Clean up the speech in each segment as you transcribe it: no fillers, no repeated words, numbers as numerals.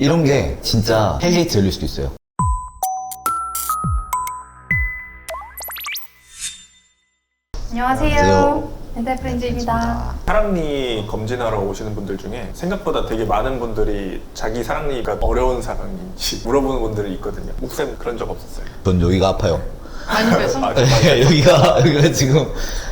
이런 게 진짜 헬게이트 열릴 수도 있어요. 안녕하세요. 멘탈 프렌즈입니다. 사랑니 검진하러 오시는 분들 중에 생각보다 되게 많은 분들이 자기 사랑니가 어려운 사랑니인지 물어보는 분들이 있거든요. 목쌤 그런 적 없었어요? 전 여기가 아파요. 많이 뵈서 맞아. 여기가 지금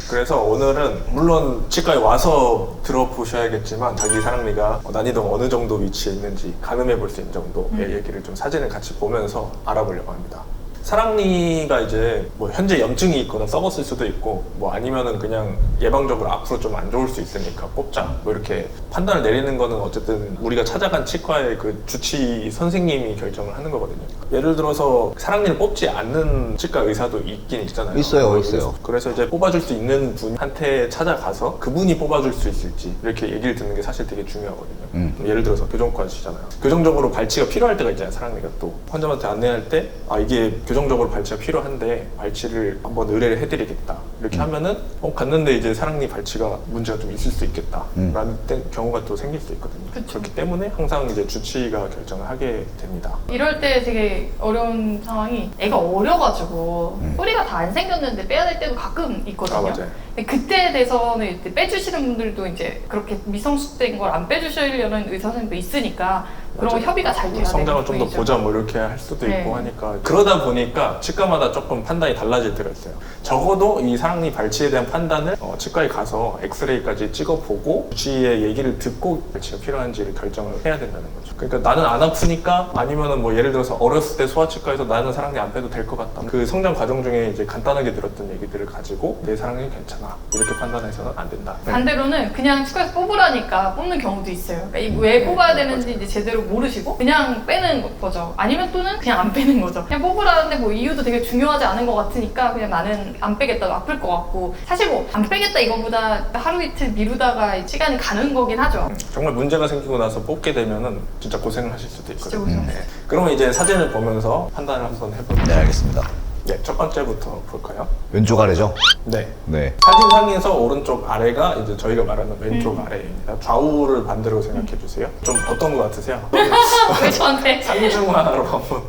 그래서 오늘은 물론 치과에 와서 들어보셔야겠지만 자기 사랑니가 난이도가 어느 정도 위치에 있는지 가늠해 볼 수 있는 정도의 얘기를 좀 사진을 같이 보면서 알아보려고 합니다. 사랑니가 이제 뭐 현재 염증이 있거나 썩었을 수도 있고 뭐 아니면은 그냥 예방적으로 앞으로 좀 안 좋을 수 있으니까 뽑자 뭐 이렇게 판단을 내리는 거는 어쨌든 우리가 찾아간 치과의 그 주치 선생님이 결정을 하는 거거든요. 예를 들어서 사랑니를 뽑지 않는 치과 의사도 있긴 있잖아요. 있어요. 그래서 이제 뽑아줄 수 있는 분한테 찾아가서 그분이 뽑아줄 수 있을지 이렇게 얘기를 듣는 게 사실 되게 중요하거든요. 예를 들어서 교정과시잖아요. 교정적으로 발치가 필요할 때가 있잖아요. 사랑니가 또 환자한테 안내할 때 이게 교정적으로 발치가 필요한데 발치를 한번 의뢰를 해드리겠다 이렇게 하면은 갔는데 이제 사랑니 발치가 문제가 좀 있을 수 있겠다 라는 경우가 또 생길 수 있거든요. 그쵸. 그렇기 때문에 항상 이제 주치의가 결정을 하게 됩니다. 이럴 때 되게 어려운 상황이 애가 어려가지고 뿌리가 다 안 생겼는데 빼야 될 때도 가끔 있거든요. 맞아요. 근데 그때에 대해서는 이제 빼주시는 분들도 이제 그렇게 미성숙된 걸 안 빼주시려는 의사 선생님도 있으니까 그런 거 맞아요. 협의가 잘 돼야 성장을 되는 좀 더 부분이죠. 보자 뭐 이렇게 할 수도 네. 있고 하니까 그러다 보니까 치과마다 조금 판단이 달라질 때가 있어요. 적어도 이 사랑니 발치에 대한 판단을 치과에 가서 엑스레이까지 찍어보고 주치의의 얘기를 듣고 발치가 필요한지를 결정을 해야 된다는 거죠. 그러니까 나는 안 아프니까 아니면은 뭐 예를 들어서 어렸을 때 소아치과에서 나는 사랑니 안 빼도 될 것 같다. 그 성장 과정 중에 이제 간단하게 들었던 얘기들을 가지고 내 사랑니 괜찮아 이렇게 판단해서는 안 된다. 반대로는 그냥 치과에서 뽑으라니까 뽑는 경우도 있어요. 그러니까 왜 뽑아야 되는지 이제 제대로 모르시고 그냥 빼는 거죠. 아니면 또는 그냥 안 빼는 거죠. 그냥 뽑으라는데 뭐 이유도 되게 중요하지 않은 것 같으니까 그냥 나는 안 빼겠다, 아플 것 같고 사실 뭐 안 빼겠다 이거보다 하루 이틀 미루다가 시간이 가는 거긴 하죠. 정말 문제가 생기고 나서 뽑게 되면은 진짜 고생을 하실 수도 진짜 있거든요. 고생. 네. 그러면 이제 사진을 보면서 판단을 한번 해볼게요. 네, 알겠습니다. 네, 첫 번째부터 볼까요? 왼쪽 아래죠? 네. 네. 사진상에서 오른쪽 아래가 이제 저희가 말하는 왼쪽 아래입니다. 좌우를 반대로 생각해 주세요. 좀 어떤 것 같으세요? 왜 저한테 상중하로 한번.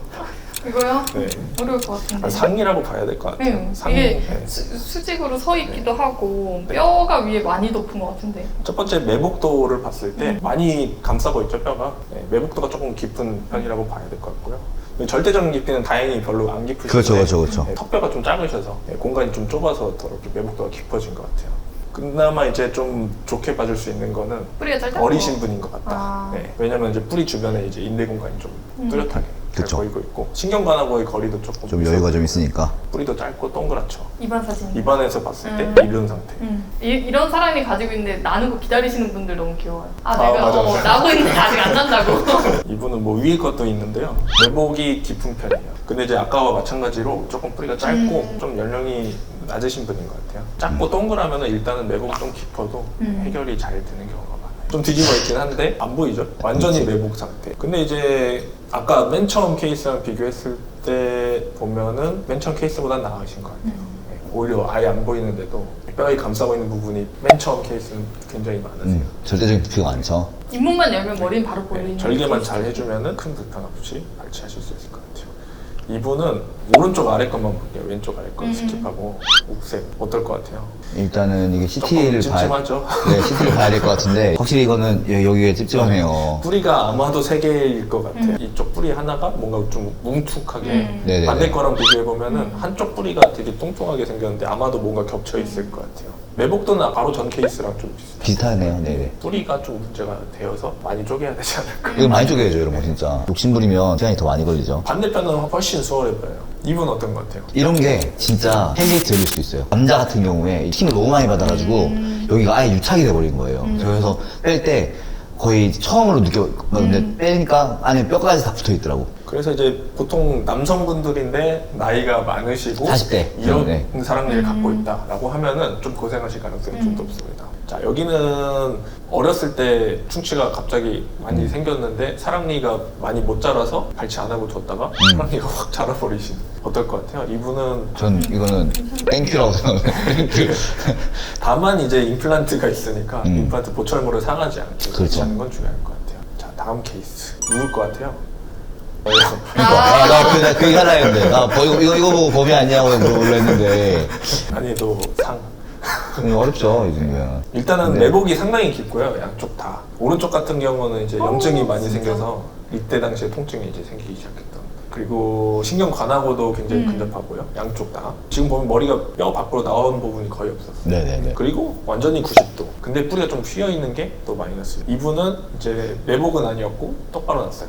이거요? 네. 어려울 것 같은데. 상이라고 봐야 될 것 같아요. 네, 상. 이게 네. 수직으로 서 있기도 하고 뼈가 위에 많이 높은 것 같은데. 첫 번째 매복도를 봤을 때 많이 감싸고 있죠, 뼈가. 네, 매복도가 조금 깊은 편이라고 봐야 될 것 같고요. 절대적인 깊이는 다행히 별로 안 깊으신데 그렇죠. 네, 턱뼈가 좀 작으셔서 공간이 좀 좁아서 더 이렇게 매복도가 깊어진 것 같아요. 그나마 이제 좀 좋게 봐줄 수 있는 거는 뿌리가 짧다. 어리신 분인 것 같다. 아. 네, 왜냐면 이제 뿌리 주변에 이제 인대 공간이 좀 뚜렷하게 잘 그쵸. 보이고 있고 신경관하고의 거리도 조금 좀 여유가 좀 있으니까. 뿌리도 짧고 동그랗죠. 입안 사진. 입안에서 봤을 때 이런 상태. 이런 사람이 가지고 있는데 나는 거 기다리시는 분들 너무 귀여워요. 맞아. 나고 있는데 아직 안 난다고. 이분은 뭐 위에 것도 있는데요. 매복이 깊은 편이에요. 근데 이제 아까와 마찬가지로 조금 뿌리가 짧고 좀 연령이 낮으신 분인 것 같아요. 작고 동그라면 일단은 매복이 좀 깊어도 해결이 잘 되는 경우가 많아요. 좀 뒤집어 있긴 한데 안 보이죠? 완전히 매복 상태. 근데 이제 아까 맨 처음 케이스랑 비교했을 때 보면은 맨 처음 케이스보단 나으신 것 같아요. 네, 오히려 아예 안 보이는데도 뼈에 감싸고 있는 부분이 맨 처음 케이스는 굉장히 많으세요. 절대적인 부피가 많죠. 잇몸만 열면 머리는 바로 네, 보이는. 절개만 잘 해주면은 큰 불편 없이 발치하실 수 있을 것 같아요. 이분은 오른쪽 아래 것만 볼게요. 왼쪽 아래 거 스킵하고 옥색 어떨 것 같아요? 일단은 이게 조금 CT를 찜찜하죠? 네, CT를 봐야 될 것 같은데 확실히 이거는 여기에 찝찝하네요. 뿌리가 아마도 3개일 것 같아요. 이쪽 뿌리 하나가 뭔가 좀 뭉툭하게 네네네. 반대 거랑 비교해보면은 한쪽 뿌리가 되게 뚱뚱하게 생겼는데 아마도 뭔가 겹쳐 있을 것 같아요. 매복도는 바로 전 케이스랑 좀 비슷해요. 비슷하네요. 네네. 뿌리가 좀 문제가 되어서 많이 쪼개야 되지 않을까. 이거 많이 쪼개야죠, 이런 거 진짜. 욕심부리면 시간이 더 많이 걸리죠. 반대편은 훨씬 수월해 보여요. 이분 어떤 것 같아요? 이런 게 진짜 헬게이트 열릴 수도 있어요. 남자 같은 경우에 힘을 너무 많이 받아가지고 여기가 아예 유착이 돼버린 거예요. 그래서 뺄 때 거의 처음으로 느껴봤는데 빼니까 안에 뼈까지 다 붙어 있더라고. 그래서 이제 보통 남성분들인데 나이가 많으시고 40대. 이런 네. 사랑니를 갖고 있다라고 하면은 좀 고생하실 가능성이 좀 높습니다. 자, 여기는 어렸을 때 충치가 갑자기 많이 생겼는데 사랑니가 많이 못 자라서 발치 안 하고 뒀다가 사랑니가 확 자라버리신 어떨 것 같아요? 이분은 전 이거는 땡큐라고 생각해요. 땡큐. 다만 이제 임플란트가 있으니까 임플란트 보철물을 상하지 않게 그렇죠. 하는 건 중요할 것 같아요. 자, 다음 케이스 누굴 것 같아요? 그러니까 나그 얘기 하려 했는데 나 이거 보고 범위 아니냐고 물어보려 했는데 난이도 상. 어렵죠 이 정도면. 일단은 네. 매복이 상당히 깊고요. 양쪽 다. 오른쪽 같은 경우는 이제 염증이 많이 진짜? 생겨서 이때 당시에 통증이 이제 생기기 시작했던. 그리고 신경 관하고도 굉장히 근접하고요. 양쪽 다. 지금 보면 머리가 뼈 밖으로 나온 부분이 거의 없었어요. 네네네. 그리고 완전히 90도. 근데 뿌리가 좀 휘어 있는 게 또 마이너스. 이분은 이제 매복은 아니었고 똑바로 났어요.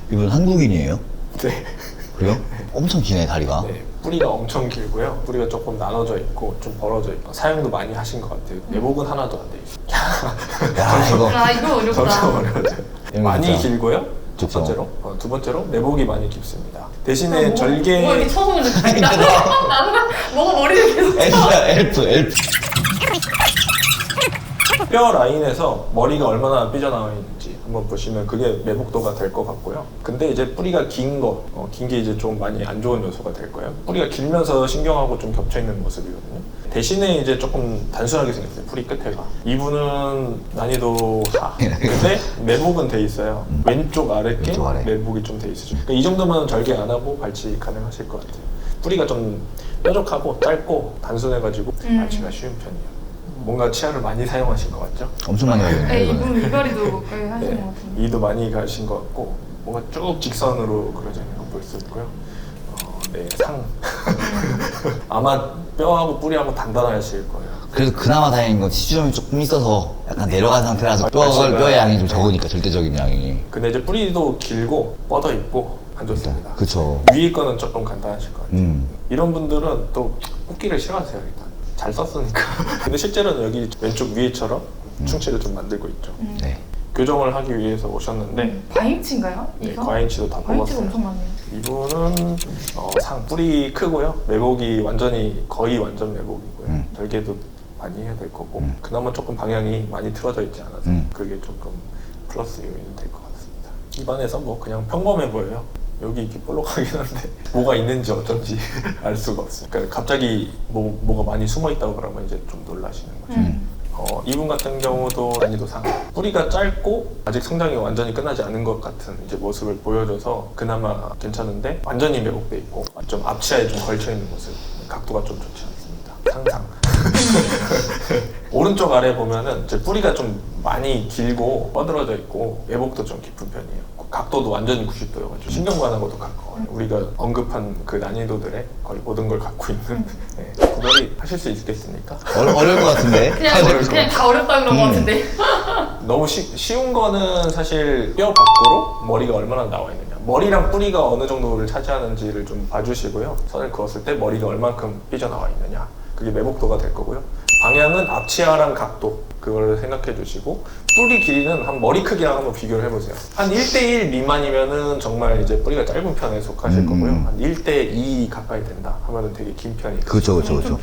이분 한국인이에요? 네. 그래요? 엄청 기네 다리가. 네. 뿌리가 엄청 길고요. 뿌리가 조금 나눠져 있고 좀 벌어져 있고 사용도 많이 하신 것 같아요. 매복은 하나도 안 돼 있어요. 야 이거 아 이거 점점 어렵다. 어려워져요. 이거 많이 진짜. 길고요. 첫 그쵸. 번째로. 두 번째로 매복이 많이 깊습니다. 대신에 뭐 절개 이렇게 쳐보는 느낌. 나는 뭐가 머리를 계속 쳐. 엘프. 뼈 라인에서 머리가 얼마나 삐져나와 있는지 한번 보시면 그게 매복도가 될 것 같고요. 근데 이제 뿌리가 긴 게 이제 좀 많이 안 좋은 요소가 될 거예요. 뿌리가 길면서 신경하고 좀 겹쳐 있는 모습이거든요. 대신에 이제 조금 단순하게 생겼어요. 뿌리 끝에가. 이분은 난이도 4. 근데 매복은 돼 있어요. 왼쪽 아랫게 왼쪽 아래. 매복이 좀 돼 있으죠. 그러니까 이 정도면 절개 안 하고 발치 가능하실 것 같아요. 뿌리가 좀 뾰족하고 짧고 단순해가지고 발치가 쉬운 편이에요. 뭔가 치아를 많이 사용하신 것 같죠? 엄청 많이 네, 가겠네 이거는. 이분 이발이도 꽤 하시는 것 같은데. 이도 많이 가신 것 같고 뭔가 쭉 직선으로 그려져 있는 거 볼 수 있고요. 네, 상. 아마 뼈하고 뿌리하고 단단하실 거예요. 그래도 그나마 다행인 건 치주점이 조금 있어서 약간 내려간 상태라서 뼈의 양이 좀 적으니까 절대적인 양이. 근데 이제 뿌리도 길고 뻗어 있고 안 좋습니다. 그쵸. 위에 거는 조금 간단하실 것 같아요. 이런 분들은 또 뽑기를 싫어하세요. 일단 잘 썼으니까. 근데 실제로는 여기 왼쪽 위에처럼 충치를 좀 만들고 있죠. 네. 교정을 하기 위해서 오셨는데 과잉치인가요? 네, 이거? 과잉치도 다 과잉치가 뽑았어요. 엄청 많네요. 이분은 상 뿌리 크고요. 매복이 완전히 거의 완전 매복이고요. 절개도 많이 해야 될 거고 그나마 조금 방향이 많이 틀어져 있지 않아서 그게 조금 플러스 요인이 될 것 같습니다. 입안에서 뭐 그냥 평범해 보여요. 여기 이렇게 볼록하긴 한데 뭐가 있는지 어쩐지 알 수가 없어요. 그러니까 갑자기 뭐가 많이 숨어 있다고 그러면 이제 좀 놀라시는 거죠. 이분 같은 경우도 난이도 상. 뿌리가 짧고 아직 성장이 완전히 끝나지 않은 것 같은 이제 모습을 보여줘서 그나마 괜찮은데 완전히 매복돼 있고 좀 앞치아에 좀 걸쳐 있는 모습. 각도가 좀 좋지 않습니다. 상상. 오른쪽 아래 보면은 이제 뿌리가 좀 많이 길고 뻗어져 있고 매복도 좀 깊은 편이에요. 각도도 완전히 90도여가지고 신경관하고도 가까워요. 우리가 언급한 그 난이도들의 거의 모든 걸 갖고 있는 구별이 하실 수 있겠습니까? 어려울 것 같은데. 그냥 다 어렵다 그런 것 같은데. 너무 쉬운 거는 사실 뼈 밖으로 머리가 얼마나 나와 있느냐. 머리랑 뿌리가 어느 정도를 차지하는지를 좀 봐주시고요. 선을 그었을 때 머리가 얼만큼 삐져나와 있느냐. 그게 매복도가 될 거고요. 방향은 앞치아랑 각도 그걸 생각해 주시고 뿌리 길이는 한 머리 크기랑 한번 비교를 해보세요. 한 1대1 미만이면은 정말 이제 뿌리가 짧은 편에 속하실 거고요. 한 1대2 가까이 된다 하면은 되게 긴 편이 그쵸. 그리고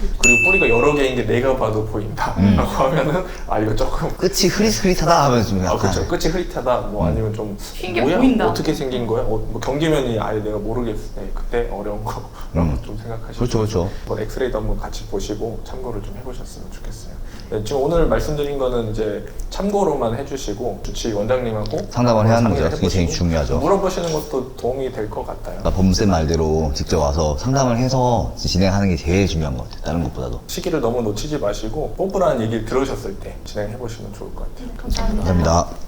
뿌리가 여러 개인 게 내가 봐도 보인다 라고 하면은 이거 조금 끝이 흐릿흐릿하다 하면 좀 약간. 그렇죠. 끝이 흐릿하다 뭐 아니면 좀 흰게 뭐야? 보인다. 어떻게 생긴 거야? 뭐 경계면이 아예 내가 모르겠을 때 그때 어려운 거라고 좀 생각하시고 그렇죠. 한번 엑스레이도 한번 같이 보시고 참고를 좀 해보셨으면 좋겠어요. 네, 지금 오늘 말씀드린 거는 이제 참고로만 해주시고 주치 원장님하고 상담을 해야 하는 상의를 거죠. 그게 제일 해보시고 중요하죠. 물어보시는 것도 도움이 될 것 같아요. 나 법무쌤 말대로 직접 와서 상담을 해서 진행하는 게 제일 중요한 것 같아요. 다른 것보다도. 시기를 너무 놓치지 마시고 뽑으라는 얘기를 들으셨을 때 진행해보시면 좋을 것 같아요. 감사합니다. 감사합니다.